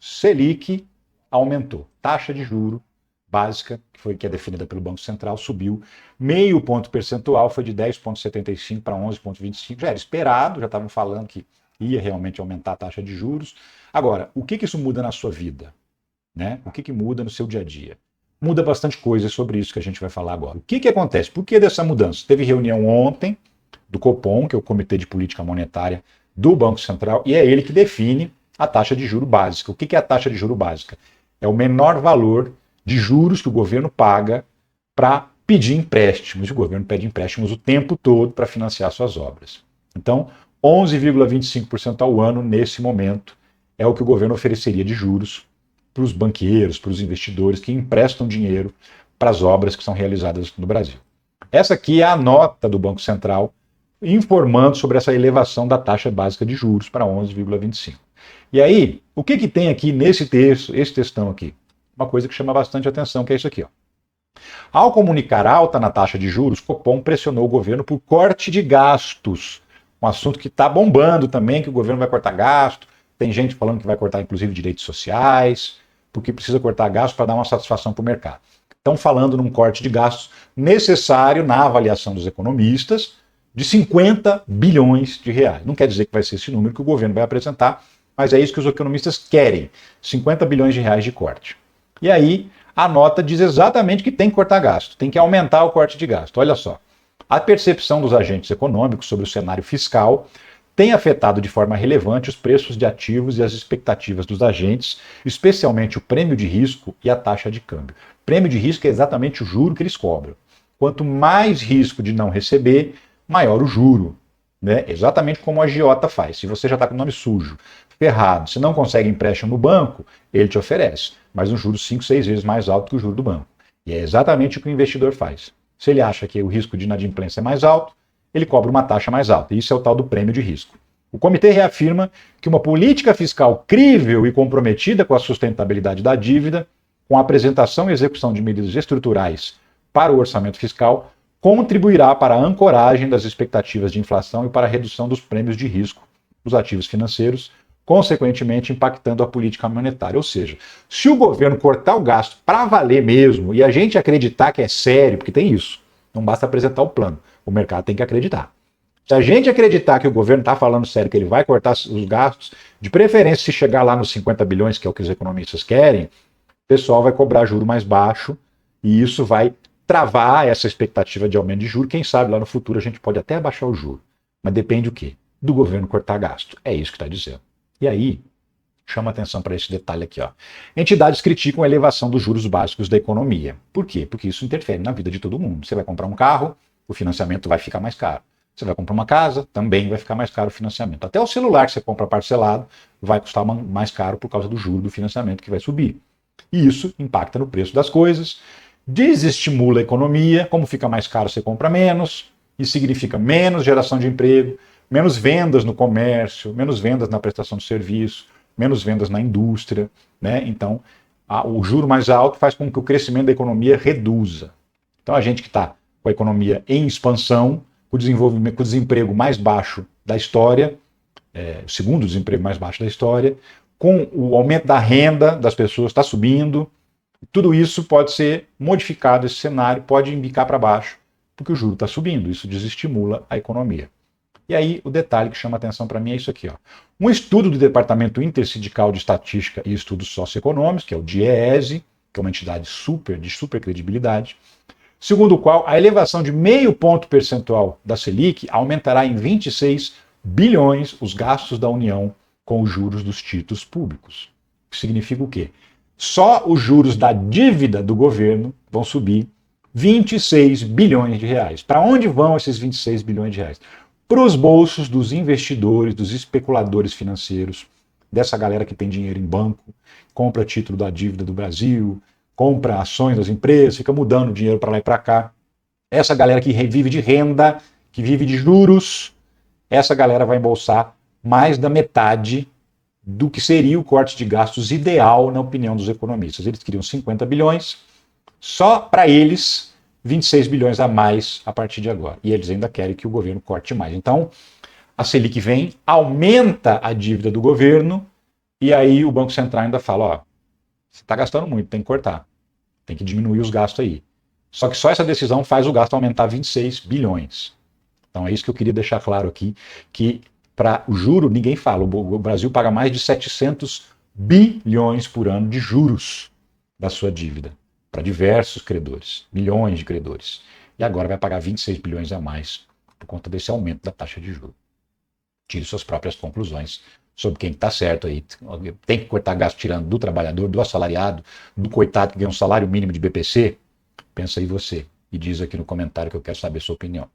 Selic aumentou. Taxa de juro básica, que é definida pelo Banco Central, subiu meio ponto percentual, foi de 10,75 para 11,25. Já era esperado, já estavam falando que ia realmente aumentar a taxa de juros. Agora, o que isso muda na sua vida? Né? O que muda no seu dia a dia? Muda bastante coisa sobre isso que a gente vai falar agora. O que acontece? Por que dessa mudança? Teve reunião ontem do Copom, que é o Comitê de Política Monetária do Banco Central, e é ele que define a taxa de juro básica. O que é a taxa de juro básica? É o menor valor de juros que o governo paga para pedir empréstimos. E o governo pede empréstimos o tempo todo para financiar suas obras. Então, 11,25% ao ano nesse momento é o que o governo ofereceria de juros para os banqueiros, para os investidores que emprestam dinheiro para as obras que são realizadas no Brasil. Essa aqui é a nota do Banco Central informando sobre essa elevação da taxa básica de juros para 11,25. E aí, o que tem aqui nesse texto, esse textão aqui? Uma coisa que chama bastante atenção, que é isso aqui, ó. Ao comunicar alta na taxa de juros, o Copom pressionou o governo por corte de gastos. Um assunto que está bombando também, que o governo vai cortar gasto. Tem gente falando que vai cortar, inclusive, direitos sociais, porque precisa cortar gastos para dar uma satisfação para o mercado. Estão falando num corte de gastos necessário, na avaliação dos economistas, de 50 bilhões de reais. Não quer dizer que vai ser esse número que o governo vai apresentar, mas é isso que os economistas querem, 50 bilhões de reais de corte. E aí, a nota diz exatamente que tem que cortar gasto, tem que aumentar o corte de gasto. Olha só, a percepção dos agentes econômicos sobre o cenário fiscal tem afetado de forma relevante os preços de ativos e as expectativas dos agentes, especialmente o prêmio de risco e a taxa de câmbio. Prêmio de risco é exatamente o juro que eles cobram. Quanto mais risco de não receber, maior o juro. Né? Exatamente como a agiota faz. Se você já está com o nome sujo, ferrado, se não consegue empréstimo no banco, ele te oferece, mas um juro 5, 6 vezes mais alto que o juro do banco. E é exatamente o que o investidor faz. Se ele acha que o risco de inadimplência é mais alto, ele cobra uma taxa mais alta. Isso é o tal do prêmio de risco. O comitê reafirma que uma política fiscal crível e comprometida com a sustentabilidade da dívida, com a apresentação e execução de medidas estruturais para o orçamento fiscal, contribuirá para a ancoragem das expectativas de inflação e para a redução dos prêmios de risco dos ativos financeiros, consequentemente impactando a política monetária. Ou seja, se o governo cortar o gasto para valer mesmo e a gente acreditar que é sério, porque tem isso, não basta apresentar o plano, o mercado tem que acreditar. Se a gente acreditar que o governo está falando sério, que ele vai cortar os gastos, de preferência se chegar lá nos 50 bilhões, que é o que os economistas querem, o pessoal vai cobrar juro mais baixo e isso vai travar essa expectativa de aumento de juros. Quem sabe lá no futuro a gente pode até abaixar o juro. Mas depende o quê? Do governo cortar gasto. É isso que está dizendo. E aí, chama atenção para esse detalhe aqui, ó. Entidades criticam a elevação dos juros básicos da economia. Por quê? Porque isso interfere na vida de todo mundo. Você vai comprar um carro, o financiamento vai ficar mais caro. Você vai comprar uma casa, também vai ficar mais caro o financiamento. Até o celular que você compra parcelado vai custar mais caro por causa do juro do financiamento que vai subir. E isso impacta no preço das coisas, desestimula a economia, como fica mais caro você compra menos, isso significa menos geração de emprego, menos vendas no comércio, menos vendas na prestação de serviço, menos vendas na indústria, né? Então, o juro mais alto faz com que o crescimento da economia reduza. Então, a gente que está com a economia em expansão, com o desemprego mais baixo da história, o segundo desemprego mais baixo da história, com o aumento da renda das pessoas está subindo, tudo isso pode ser modificado, esse cenário pode indicar para baixo, porque o juro está subindo, isso desestimula a economia. E aí, o detalhe que chama atenção para mim é isso aqui, ó. Um estudo do Departamento Intersindical de Estatística e Estudos Socioeconômicos, que é o DIEESE, que é uma entidade de super credibilidade, segundo o qual a elevação de meio ponto percentual da Selic aumentará em 26 bilhões os gastos da União com os juros dos títulos públicos. O que significa o quê? Só os juros da dívida do governo vão subir 26 bilhões de reais. Para onde vão esses 26 bilhões de reais? Para os bolsos dos investidores, dos especuladores financeiros, dessa galera que tem dinheiro em banco, compra título da dívida do Brasil, compra ações das empresas, fica mudando dinheiro para lá e para cá. Essa galera que vive de renda, que vive de juros, essa galera vai embolsar mais da metade do que seria o corte de gastos ideal, na opinião dos economistas. Eles queriam 50 bilhões, só para eles 26 bilhões a mais a partir de agora. E eles ainda querem que o governo corte mais. Então, a Selic vem, aumenta a dívida do governo E aí o Banco Central ainda fala, ó, você está gastando muito, tem que cortar, tem que diminuir os gastos aí. Só que só essa decisão faz o gasto aumentar 26 bilhões. Então é isso que eu queria deixar claro aqui, que para o juro ninguém fala, o Brasil paga mais de 700 bilhões por ano de juros da sua dívida, para diversos credores, milhões de credores. E agora vai pagar 26 bilhões a mais por conta desse aumento da taxa de juros. Tire suas próprias conclusões sobre quem está certo aí. Tem que cortar gasto tirando do trabalhador, do assalariado, do coitado que ganha um salário mínimo de BPC? Pensa aí você e diz aqui no comentário que eu quero saber a sua opinião.